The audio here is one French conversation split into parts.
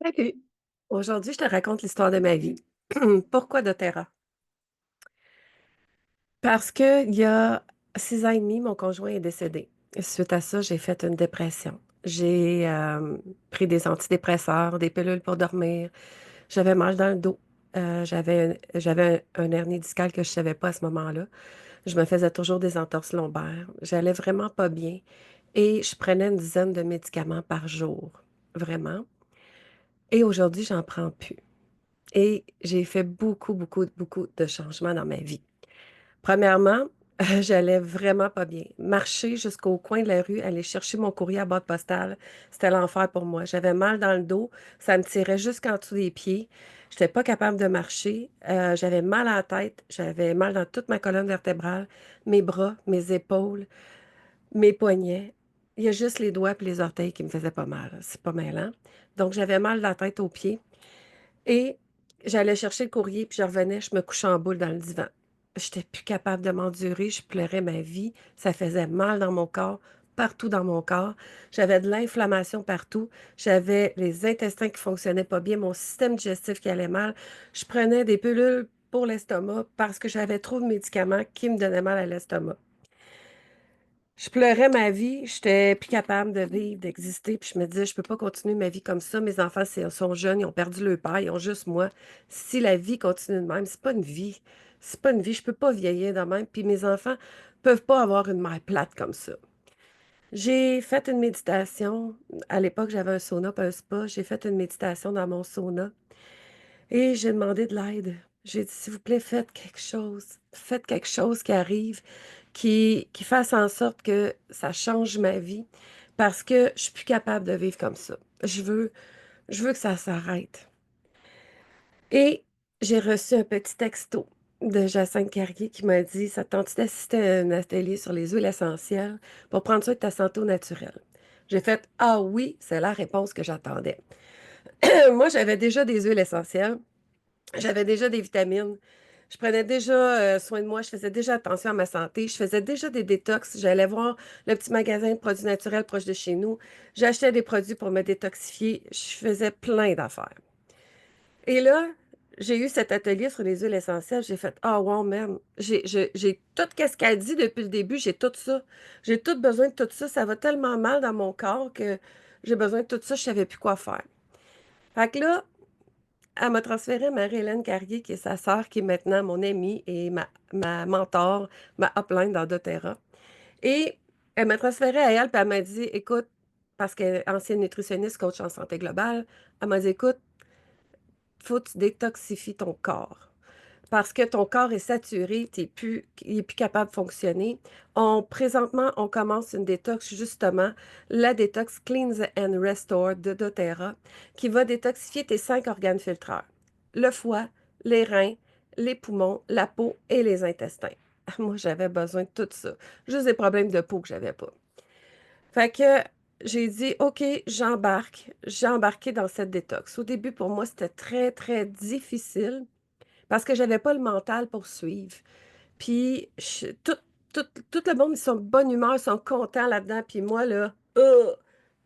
Salut! Aujourd'hui, je te raconte l'histoire de ma vie. Pourquoi doTERRA? Parce qu'il y a 6 ans et demi, mon conjoint est décédé. Suite à ça, j'ai fait une dépression. J'ai, pris des antidépresseurs, des pilules pour dormir. J'avais mal dans le dos. J'avais un hernie discale que je savais pas à ce moment-là. Je me faisais toujours des entorses lombaires. J'allais vraiment pas bien et je prenais une dizaine de médicaments par jour, vraiment. Et aujourd'hui, j'en prends plus. Et j'ai fait beaucoup, beaucoup, beaucoup de changements dans ma vie. Premièrement, j'allais vraiment pas bien. Marcher jusqu'au coin de la rue, aller chercher mon courrier à boîte postale, c'était l'enfer pour moi. J'avais mal dans le dos, ça me tirait jusqu'en dessous des pieds. J'étais pas capable de marcher, j'avais mal à la tête, j'avais mal dans toute ma colonne vertébrale, mes bras, mes épaules, mes poignets. Il y a juste les doigts et les orteils qui me faisaient pas mal. C'est pas mêlant. Donc j'avais mal de la tête aux pieds. Et j'allais chercher le courrier, puis je revenais, je me couchais en boule dans le divan. J'étais plus capable de m'endurer, je pleurais ma vie, ça faisait mal dans mon corps, partout dans mon corps. J'avais de l'inflammation partout, j'avais les intestins qui fonctionnaient pas bien, mon système digestif qui allait mal. Je prenais des pilules pour l'estomac parce que j'avais trop de médicaments qui me donnaient mal à l'estomac. Je pleurais ma vie, j'étais plus capable de vivre, d'exister, puis je me disais: «Je peux pas continuer ma vie comme ça. Mes enfants, sont jeunes, ils ont perdu leur père, ils ont juste moi. Si la vie continue de même, c'est pas une vie. C'est pas une vie, je peux pas vieillir de même, puis mes enfants peuvent pas avoir une mère plate comme ça». J'ai fait une méditation. À l'époque, j'avais un sauna puis un spa. J'ai fait une méditation dans mon sauna et j'ai demandé de l'aide. J'ai dit: «S'il vous plaît, faites quelque chose. Faites quelque chose qui arrive, qui fasse en sorte que ça change ma vie parce que je suis plus capable de vivre comme ça. Je veux que ça s'arrête». Et j'ai reçu un petit texto de Jacinthe Carrier qui m'a dit: «Ça te tente d'assister à un atelier sur les huiles essentielles pour prendre soin de ta santé au naturel?» J'ai fait: «Ah oui, c'est la réponse que j'attendais». Moi, j'avais déjà des huiles essentielles. J'avais déjà des vitamines. Je prenais déjà, soin de moi. Je faisais déjà attention à ma santé. Je faisais déjà des détox. J'allais voir le petit magasin de produits naturels proche de chez nous. J'achetais des produits pour me détoxifier. Je faisais plein d'affaires. Et là, j'ai eu cet atelier sur les huiles essentielles. J'ai fait: «Ah wow, man, j'ai tout qu'est-ce qu'elle dit depuis le début, j'ai tout ça. J'ai tout besoin de tout ça. Ça va tellement mal dans mon corps que j'ai besoin de tout ça, je savais plus quoi faire». Fait que là, elle m'a transféré à Marie-Hélène Carrier, qui est sa sœur, qui est maintenant mon amie et ma mentor, ma upline dans doTERRA. Et elle m'a transférée à elle, puis elle m'a dit: «Écoute», parce qu'elle est ancienne nutritionniste, coach en santé globale, elle m'a dit: «Écoute, faut que tu détoxifies ton corps. Parce que ton corps est saturé, il est plus capable de fonctionner. Présentement, on commence une détox, justement, la détox Cleanse and Restore de doTERRA, qui va détoxifier tes 5 organes filtreurs: le foie, les reins, les poumons, la peau et les intestins. Moi, j'avais besoin de tout ça. Juste des problèmes de peau que j'avais pas. Fait que j'ai dit: «OK, j'embarque». J'ai embarqué dans cette détox. Au début, pour moi, c'était très, très difficile parce que j'avais pas le mental pour suivre. Puis tout le monde, ils sont de bonne humeur, ils sont contents là-dedans, puis moi là,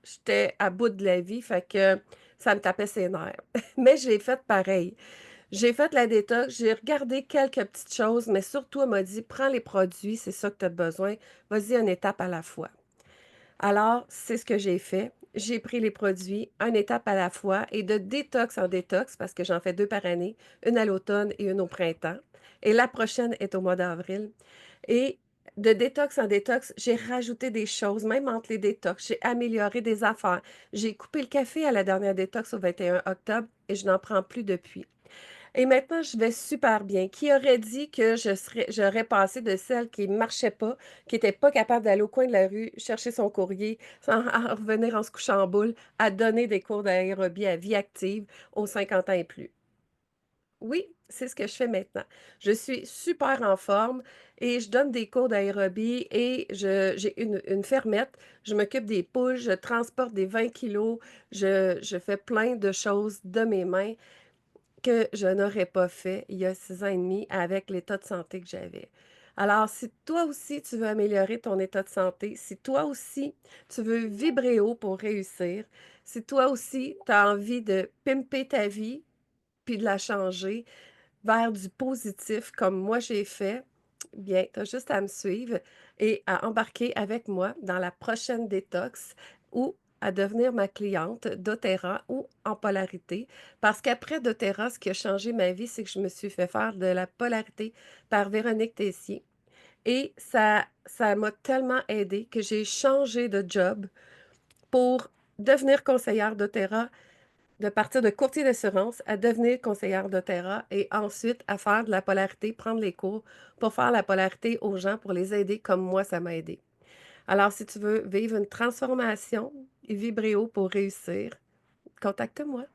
j'étais à bout de la vie, fait que ça me tapait ses nerfs. Mais je l'ai faite pareil. J'ai fait la détox, j'ai regardé quelques petites choses, mais surtout, elle m'a dit: «Prends les produits, c'est ça que tu as besoin. Vas-y une étape à la fois». Alors, c'est ce que j'ai fait. J'ai pris les produits, une étape à la fois et de détox en détox, parce que j'en fais 2 par année, une à l'automne et une au printemps. Et la prochaine est au mois d'avril. Et de détox en détox, j'ai rajouté des choses, même entre les détox. J'ai amélioré des affaires. J'ai coupé le café à la dernière détox au 21 octobre et je n'en prends plus depuis. Et maintenant, je vais super bien. Qui aurait dit que j'aurais passé de celle qui marchait pas, qui était pas capable d'aller au coin de la rue, chercher son courrier, sans à revenir en se couchant en boule, à donner des cours d'aérobie à vie active aux 50 ans et plus. Oui, c'est ce que je fais maintenant. Je suis super en forme et je donne des cours d'aérobie et j'ai une fermette. Je m'occupe des poules, je transporte des 20 kilos, je fais plein de choses de mes mains que je n'aurais pas fait il y a 6 ans et demi avec l'état de santé que j'avais. Alors, si toi aussi tu veux améliorer ton état de santé, si toi aussi tu veux vibrer haut pour réussir, si toi aussi tu as envie de pimper ta vie, puis de la changer vers du positif comme moi j'ai fait, bien, tu as juste à me suivre et à embarquer avec moi dans la prochaine détox ou à devenir ma cliente doTERRA ou en polarité. Parce qu'après doTERRA, ce qui a changé ma vie, c'est que je me suis fait faire de la polarité par Véronique Tessier. Et ça m'a tellement aidée que j'ai changé de job pour devenir conseillère doTERRA, de partir de courtier d'assurance à devenir conseillère doTERRA et ensuite à faire de la polarité, prendre les cours pour faire la polarité aux gens, pour les aider comme moi, ça m'a aidé. Alors, si tu veux vivre une transformation et vibrer haut pour réussir, contacte-moi.